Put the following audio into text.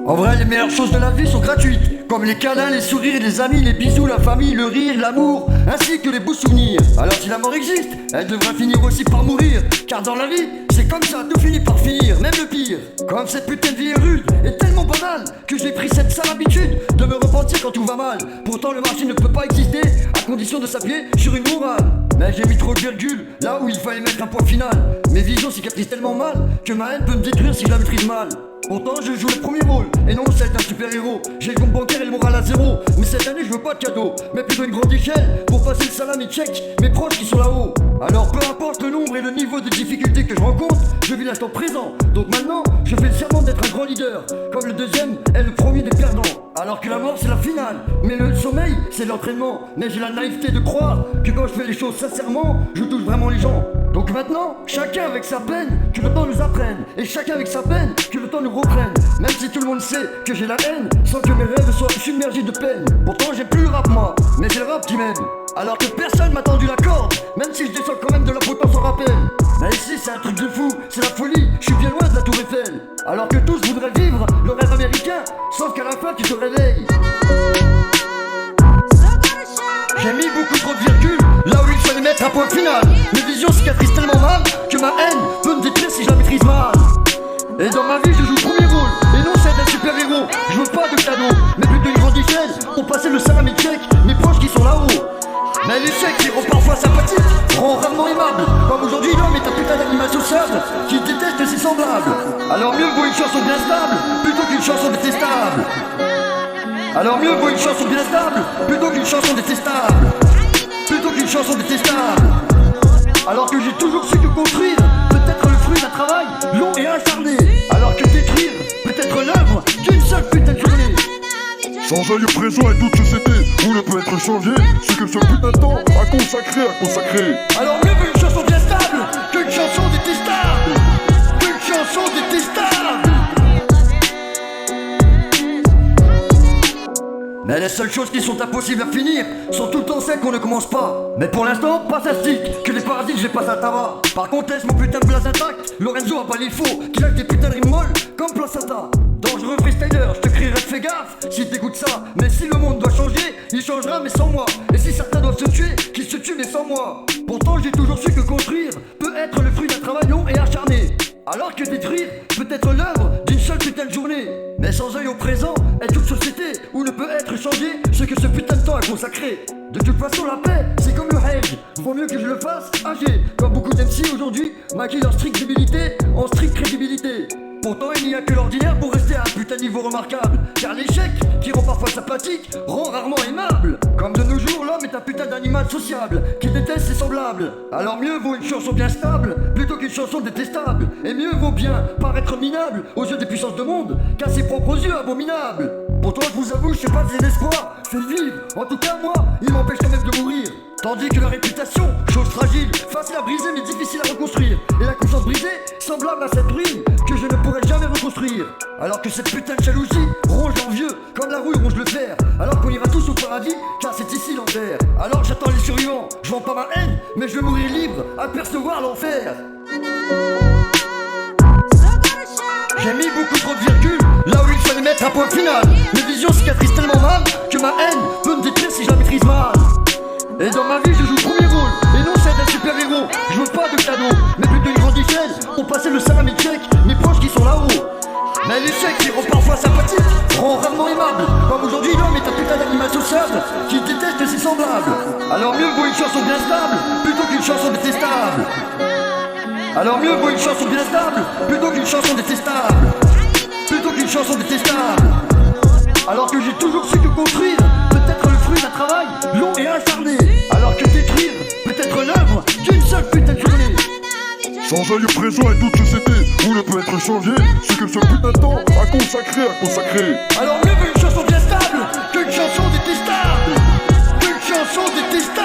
En vrai, les meilleures choses de la vie sont gratuites, comme les câlins, les sourires, les amis, les bisous, la famille, le rire, l'amour, ainsi que les beaux souvenirs. Alors si la mort existe, elle devrait finir aussi par mourir, car dans la vie, c'est comme ça, tout finit par finir, même le pire. Comme cette putain de vie est rude et tellement banale, que j'ai pris cette sale habitude de me repentir quand tout va mal. Pourtant le marché ne peut pas exister, à condition de s'appuyer sur une morale. Mais j'ai mis trop de virgule, là où il fallait mettre un point final. Mes visions cicatrisent tellement mal, que ma haine peut me détruire si je la maîtrise mal. Pourtant je joue le premier rôle, et non celle d'un super-héros. J'ai le compte bancaire et le moral à zéro, mais cette année je veux pas de cadeau, mais plutôt une grande échelle, pour passer le salami check, mes proches qui sont là-haut. Alors peu importe le nombre et le niveau de difficulté que je rencontre, je vis l'instant présent. Donc maintenant, je fais le serment d'être un grand leader, comme le deuxième est le premier des perdants. Alors que la mort c'est la finale, mais le sommeil c'est l'entraînement. Mais j'ai la naïveté de croire que quand je fais les choses sincèrement, je touche vraiment les gens. Donc maintenant, chacun avec sa peine, que le temps nous apprenne. Et chacun avec sa peine, que le temps nous reprenne. Même si tout le monde sait que j'ai la haine, sans que mes rêves soient submergés de peine. Pourtant j'ai plus le rap moi, mais j'ai le rap qui m'aime. Alors que personne m'a tendu la corde, même si je descends quand même de la potence en rappel. Mais ici c'est un truc de fou, c'est la folie, je suis bien loin de la tour Eiffel. Alors que tous voudraient vivre le rêve américain, sauf qu'à la fin tu te réveilles. J'ai mis beaucoup trop de virgules, là où il fallait mettre un point final. Mes visions cicatrisent tellement mal, que ma haine peut me détruire si je la maîtrise mal. Et dans ma vie je joue le premier rôle, et non celle d'un super-héros. Je veux pas de cadeaux, mais plutôt une grande échelle, pour passer le salami check, mes proches qui sont là-haut. Mais l'échec qui rend parfois sympathique, rend rarement aimable. Comme aujourd'hui l'homme est un putain d'animal sociable, qui déteste ses semblables. Alors mieux vaut une chanson bien stable, plutôt qu'une chanson détestable. Alors mieux vaut une chanson bien stable, plutôt qu'une chanson détestable. Plutôt qu'une chanson détestable. Alors que j'ai toujours su que construire peut être le fruit d'un travail long et acharné. Alors que détruire peut être l'œuvre d'une seule putain de journée. Changer le présent et toute société où ne peut être changé, c'est que ce putain de temps à consacrer. Alors mieux vaut une chanson bien stable qu'une chanson détestable. Qu'une chanson détestable. Mais les seules choses qui sont impossibles à finir sont tout le temps celles qu'on ne commence pas. Mais pour l'instant, pas ça stick, que les parasites je passe à tabac. Par contre laisse mon putain de blaze intact, Lorenzo a pas les faux, qui lâche des putains de rimes molles comme placenta. Dangereux freestyler, je te crierai fais gaffe si t'écoutes ça. Mais si le monde doit changer, il changera mais sans moi. Et si certains doivent se tuer, qu'ils se tuent mais sans moi. Pourtant j'ai toujours su que construire peut être le fruit d'un travail long et acharné. Alors que détruire peut être l'œuvre d'une seule putain de journée. Mais sans œil au présent est toute société où ne peut être changé ce que ce putain de temps a consacré. De toute façon la paix c'est comme le règne, vaut mieux que je le fasse âgé. Comme beaucoup d'MC aujourd'hui maquillent leur stricte débilité en stricte crédibilité. Pourtant il n'y a que l'ordinaire pour rester à un putain de niveau remarquable. Car l'échec, qui rend parfois sympathique, rend rarement aimable. Comme de nos jours l'homme est un putain d'animal sociable, qui déteste ses semblables. Alors mieux vaut une chanson bien stable, plutôt qu'une chanson détestable. Et mieux vaut bien paraître minable aux yeux des puissances de monde, qu'à ses propres yeux abominables. Pourtant je vous avoue je sais pas des espoirs, fais vivre, en tout cas moi, il m'empêche quand même de mourir. Tandis que la réputation, chose fragile, facile à briser mais difficile à reconstruire. Et la confiance brisée, semblable à cette ruine que je ne pourrai jamais reconstruire. Alors que cette putain de jalousie ronge l'envieux, comme la rouille ronge le fer. Alors qu'on ira tous au paradis, car c'est ici l'enfer. Alors j'attends les survivants, je vends pas ma haine, mais je vais mourir libre, à percevoir l'enfer. J'ai mis beaucoup trop de virgules, là où il fallait mettre un point final. Mes visions cicatrisent tellement mal, que ma haine peut me détruire si je la maîtrise mal. Et dans ma vie je joue le premier rôle, et non celle d'un super-héros. Je veux pas de cadeaux, mais plutôt une grande échelle, pour passer le salami check, mes proches qui sont là-haut. Mais l'échec qui rend parfois sympathique, rend rarement aimable. Comme aujourd'hui l'homme est un putain d'animal sociable, qui déteste ses semblables. Alors mieux vaut une chanson bien stable, plutôt qu'une chanson détestable. Alors mieux vaut une chanson bien stable, plutôt qu'une chanson détestable. Plutôt qu'une chanson détestable. Alors que j'ai toujours su que construire peut être le fruit d'un travail long et acharné. Alors que détruire peut être l'œuvre d'une seule putain de journée. Changer le présent et toute société où ne peut être changé, c'est que ce putain de temps à consacrer. Alors mieux vaut une chanson bien stable qu'une chanson détestable. Qu'une chanson détestable.